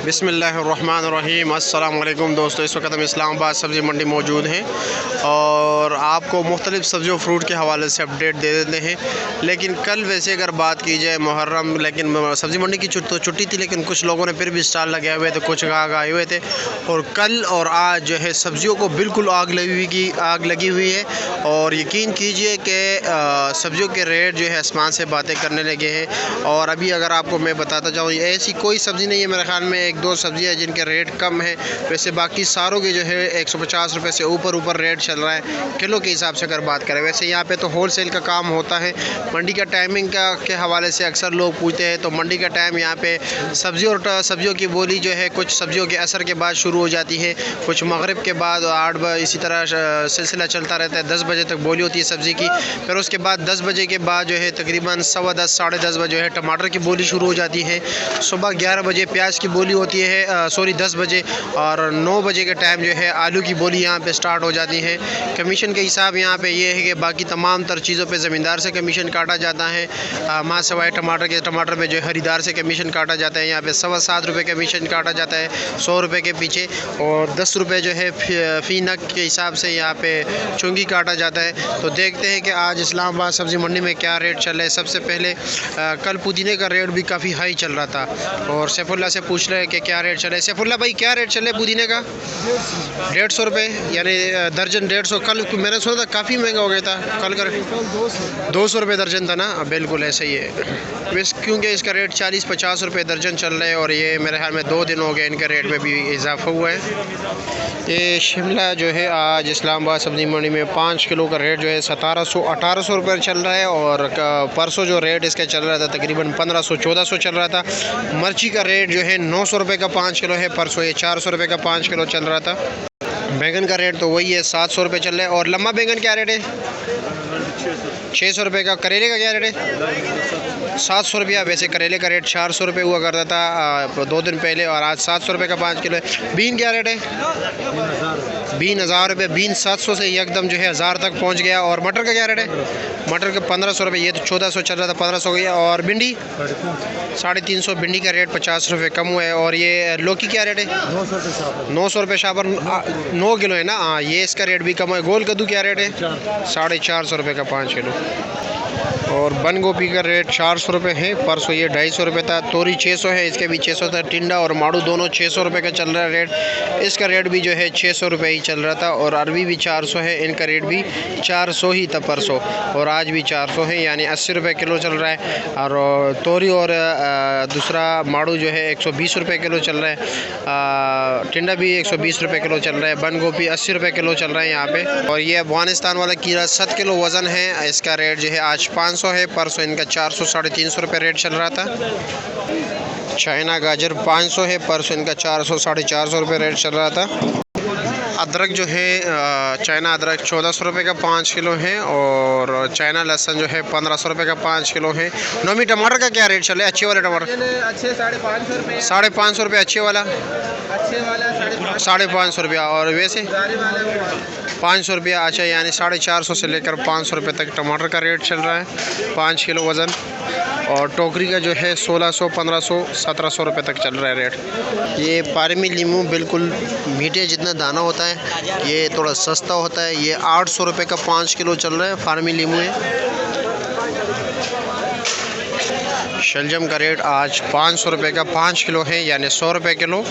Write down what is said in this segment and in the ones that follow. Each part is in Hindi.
बिस्मिल्लाहिर्रहमानिर्रहीम। अस्सलाम वालेकुम दोस्तों, इस वक्त हम इस्लामाबाद सब्ज़ी मंडी मौजूद हैं और आपको मुख्तलिफ़ सब्ज़ी और फ्रूट के हवाले से अपडेट दे देते हैं। लेकिन कल वैसे अगर बात की जाए मुहर्रम, लेकिन सब्ज़ी मंडी की तो छुट्टी थी, लेकिन कुछ लोगों ने फिर भी स्टॉल लगे हुए थे, कुछ गाहक आए हुए थे। और कल और आज जो है सब्ज़ियों को बिल्कुल आग लगी हुई है और यकीन कीजिए कि सब्ज़ियों के रेट जो है आसमान से बातें करने लगे हैं। और अभी अगर आपको मैं बताता जाऊँ, ऐसी कोई सब्ज़ी नहीं है मेरे ख्याल में, एक दो सब्ज़ी है जिनके रेट कम है। वैसे बाकी सारों के जो है 150 रुपये से ऊपर रेट चल रहा है किलो के हिसाब से अगर बात करें। वैसे यहाँ पे तो होल सेल का काम होता है। मंडी का टाइमिंग के हवाले से अक्सर लोग पूछते हैं, तो मंडी का टाइम यहाँ पे सब्ज़ियों की बोली जो है कुछ सब्ज़ियों के असर के बाद शुरू हो जाती है, कुछ मगरिब के बाद 8 बजे, इसी तरह सिलसिला चलता रहता है। 10 बजे तक बोली होती है सब्ज़ी की। फिर उसके बाद 10 बजे के बाद जो है तकरीबन 10:15 साढ़े 10 बजे जो है टमाटर की बोली शुरू हो जाती है। सुबह 11 बजे प्याज की बोली होती है, 10 बजे, और 9 बजे के टाइम जो है आलू की बोली यहाँ पे स्टार्ट हो जाती है। कमीशन के हिसाब यहाँ पे ये है कि बाकी तमाम तर चीज़ों पे ज़मींदार से कमीशन काटा जाता है। माँ सवाए टमाटर में जो है खरीदार से कमीशन काटा जाता है। यहाँ पे 7.25 रुपये कमीशन काटा जाता है 100 रुपये के पीछे, और 10 रुपये जो है फ़ी नग के हिसाब से यहाँ पे चुंगी काटा जाता है। तो देखते हैं कि आज इस्लामाबाद सब्ज़ी मंडी में क्या रेट चल रहा है। सबसे पहले कल पुदीने का रेट भी काफ़ी हाई चल रहा था और सैफुल्ला से पूछ रहे हैं कि क्या रेट चले। सैफुल्ला भाई, क्या रेट चले पुदीने का? 150 रुपये, यानी दर्जन 150। कल मैंने सुना था काफ़ी महंगा हो गया था, कल कर 200 रुपये दर्जन था ना। बिल्कुल ऐसे ही है बस, क्योंकि इसका रेट 40-50 रुपये दर्जन चल रहा है और ये मेरे ख्याल में 2 दिन हो गए इनके रेट में भी इजाफा हुआ है। ये शिमला जो है आज इस्लामाबाद सब्ज़ी मंडी में 5 किलो का रेट जो है 1700-1800 रुपये चल रहा है, और परसों जो रेट इसका चल रहा था तकरीबन 1500-1400 चल रहा था। मिर्ची का रेट जो है 900 रुपये का 5 किलो है, परसों ये 400 रुपये का 5 किलो चल रहा था। बैंगन का रेट तो वही है, 700 रुपये चल रहा है। और लम्बा बैंगन क्या रेट है? 600 रुपये का। करेले का क्या रेट है? 700 रुपया। वैसे करेले का रेट 400 रुपये हुआ करता था 2 दिन पहले, और आज 700 रुपये का 5 किलो है। बीन क्या रेट है? बीन 1000 रुपये। बीन 700 से एकदम जो है 1000 तक पहुंच गया। और मटर का क्या रेट है? मटर का 1500 रुपये, ये तो 1400 चल रहा था, 1500 हो गया। और भिंडी 350। भिंडी का रेट 50 रुपये कम हुआ है। और ये लौकी क्या रेट है? 900 रुपये शाबर, 9 किलो है ना। हाँ, ये इसका रेट भी कम है। गोल कद्दू क्या रेट है? 450 रुपये का 5 किलो। और बंद गोभी का रेट 400 रुपये है, परसों ये 250 रुपये था। तोरी 600 है, इसके भी 600 था। टिंडा और माड़ू दोनों 600 रुपये का चल रहा है रेट। इसका रेट भी जो है 600 रुपये ही चल रहा था। और अरबी भी 400 है, इनका रेट भी 400 ही था परसों, और आज भी 400 है, यानी 80 रुपये किलो चल रहा है। और तोरी और दूसरा माड़ू जो है 120 रुपये किलो चल रहा है। टिंडा भी 120 रुपये किलो चल रहा है। बंद गोभी 80 रुपये किलो चल रहा है यहाँ पे। और ये अफगानिस्तान वाला कीड़ा 7 किलो वज़न है, इसका रेट जो है आज 500 है, परसों इनका 400-350 रुपये रेट चल रहा था। चाइना गाजर 500 है, परसों इनका 400-450 रुपये रेट चल रहा था। अदरक जो है चाइना अदरक 1400 रुपये का 5 किलो है, और चाइना लहसुन जो है 1500 रुपये का 5 किलो है। नोमी टमाटर का क्या रेट चले? अच्छे वाले टमाटर 550 रुपये। अच्छे वाला 550 रुपया, और वैसे 500 रुपया। अच्छा, यानी 450 से लेकर 500 रुपये तक टमाटर का रेट चल रहा है 5 किलो वज़न। और टोकरी का जो है 1600, 1500, 1700 रुपये तक चल रहा है रेट। ये पारमी लीमू बिल्कुल मीठे जितना दाना होता है, ये थोड़ा सस्ता होता है। ये 800 रुपये का 5 किलो चल रहा है, फार्मी लीमू है। शलजम का रेट आज 500 रुपये का 5 किलो है, यानी 100 रुपये किलो।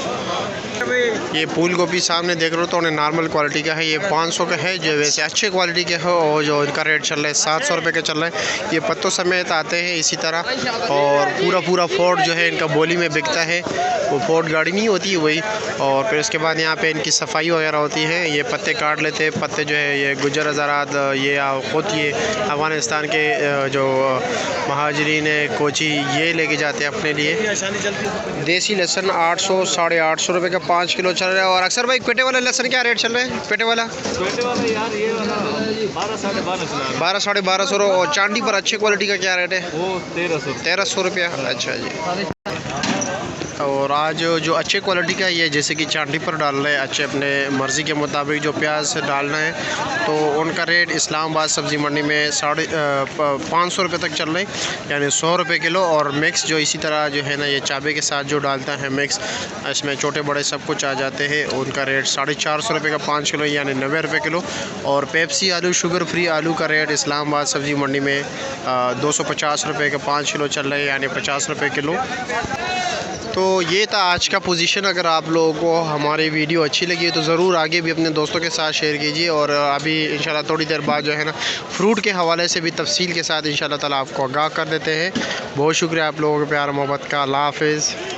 ये फूल गोभी सामने देख रहे हो तो उन्हें नॉर्मल क्वालिटी का है, ये 500 का है। जो वैसे अच्छे क्वालिटी के हो, और जो इनका रेट चल रहा है 700 रुपये का चल रहा है। ये पत्तों समेत आते हैं इसी तरह, और पूरा फोर्ड जो है इनका बोली में बिकता है। वो फोर्ड गाड़ी नहीं होती है वही। और फिर उसके बाद यहाँ पे इनकी सफाई वगैरह होती है। ये पत्ते काट लेते हैं, पत्ते जो है ये गुजर हज़ारात, ये ख़ुद ये अफ़गानिस्तान के जो महाजरीन कोची ये लेके जाते हैं अपने लिए। देसी लहसुन 800, 850 रुपये का 5 किलो चल रहा है। और अक्सर भाई पेटे वाला लहसुन क्या रेट चल रहा है? पेटे वाला यार ये वाला 12-12.5 और चांदी पर अच्छी क्वालिटी का क्या रेट है? वो 1300 रुपया। अच्छा जी। और आज जो अच्छे क्वालिटी का ये जैसे कि चांदी पर डाल रहे हैं अच्छे अपने मर्ज़ी के मुताबिक जो प्याज डालना है, तो उनका रेट इस्लामाबाद सब्ज़ी मंडी में 550 रुपये तक चल रहे हैं, यानी 100 रुपये किलो। और मिक्स जो इसी तरह जो है ना ये चाबे के साथ जो डालता है मिक्स, इसमें छोटे बड़े सब कुछ आ जाते हैं, उनका रेट 450 रुपये का 5 किलो यानी 90 रुपये किलो। और पेप्सी आलू शुगर फ्री आलू का रेट इस्लामाबाद सब्ज़ी मंडी में 250 रुपये का 5 किलो चल रहे हैं, यानी 50 रुपये किलो। तो ये था आज का पोजीशन। अगर आप लोगों को हमारी वीडियो अच्छी लगी तो ज़रूर आगे भी अपने दोस्तों के साथ शेयर कीजिए। और अभी इंशाल्लाह थोड़ी देर बाद जो है ना फ्रूट के हवाले से भी तफसील के साथ इंशाल्लाह ताला आपको आगाह कर देते हैं। बहुत शुक्रिया आप लोगों के प्यार मोहब्बत का। अल्लाह हाफ़िज़।